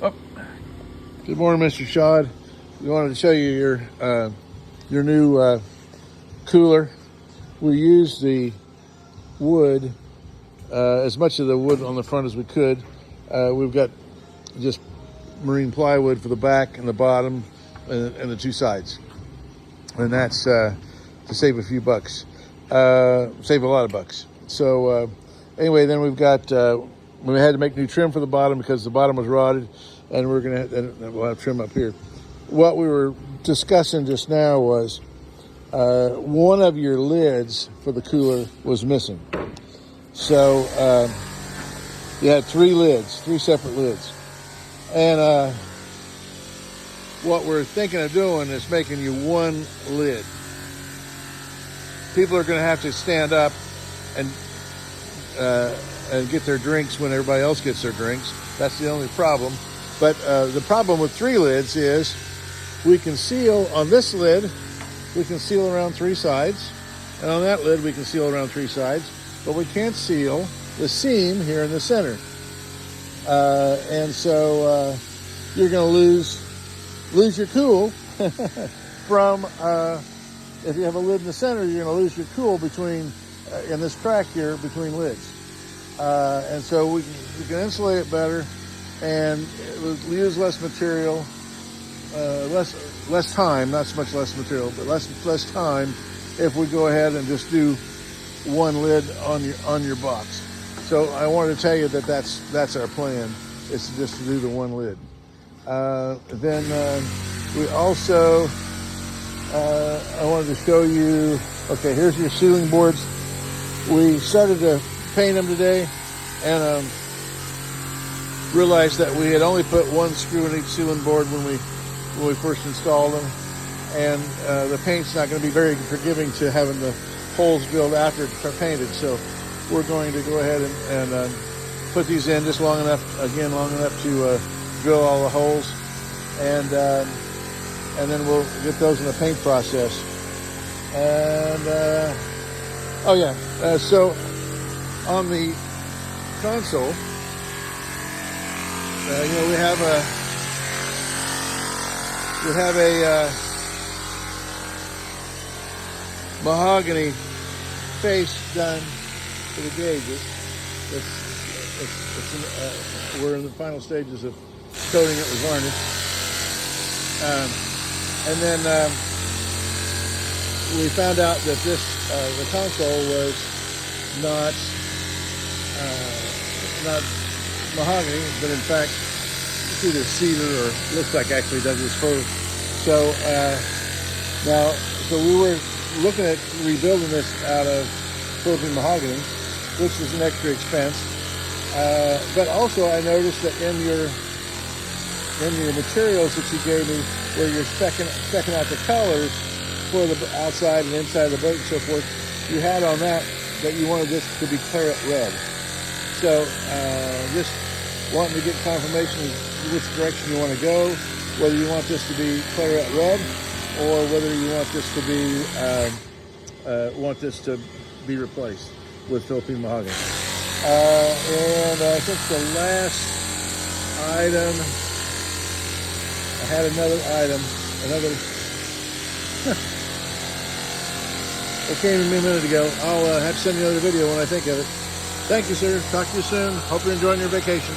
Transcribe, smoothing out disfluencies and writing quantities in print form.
Oh, good morning, Mr. Shad. We wanted to show you your new cooler. We used the wood, as much of the wood on the front as we could. We've got just marine plywood for the back and the bottom and the two sides. And that's to save a few bucks, save a lot of bucks. So anyway, then we've got, we had to make new trim for the bottom because the bottom was rotted, and we'll have trim up here. What we were discussing just now was one of your lids for the cooler was missing. So you had three separate lids. And what we're thinking of doing is making you one lid. People are going to have to stand up and get their drinks when everybody else gets their drinks. That's the only problem. But the problem with three lids is we can seal on this lid, we can seal around three sides. And on that lid, we can seal around three sides. But we can't seal the seam here in the center. And so you're going to lose your cool from, if you have a lid in the center, you're going to lose your cool between, in this crack here, between lids. And so we can insulate it better, and we use less material, less time, not so much less material, but less time if we go ahead and just do one lid on your box. So I wanted to tell you that that's our plan, is just to do the one lid. Then we also, I wanted to show you, okay, here's your ceiling boards. We started to paint them today, and realized that we had only put one screw in each ceiling board when we first installed them, and the paint's not going to be very forgiving to having the holes drilled after it's painted. So we're going to go ahead and put these in just long enough to drill all the holes, and then we'll get those in the paint process. And so on the console, we have a mahogany face done to the gauges. We're in the final stages of coating it with varnish. And then we found out that the console was not mahogany, but in fact it's either cedar or looks like actually Douglas fir. So so we were looking at rebuilding this out of Philippine mahogany, which is an extra expense. But also I noticed that in your materials that you gave me, where you're specking out the colors for the outside and inside of the boat and so forth, you had on that you wanted this to be claret red. So just wanting to get confirmation of which direction you want to go, whether you want this to be claret red or whether you want this to be replaced with Philippine mahogany. And I think the last item, I had another item, it came to me a minute ago. I'll have to send you another video when I think of it. Thank you, sir. Talk to you soon. Hope you're enjoying your vacation.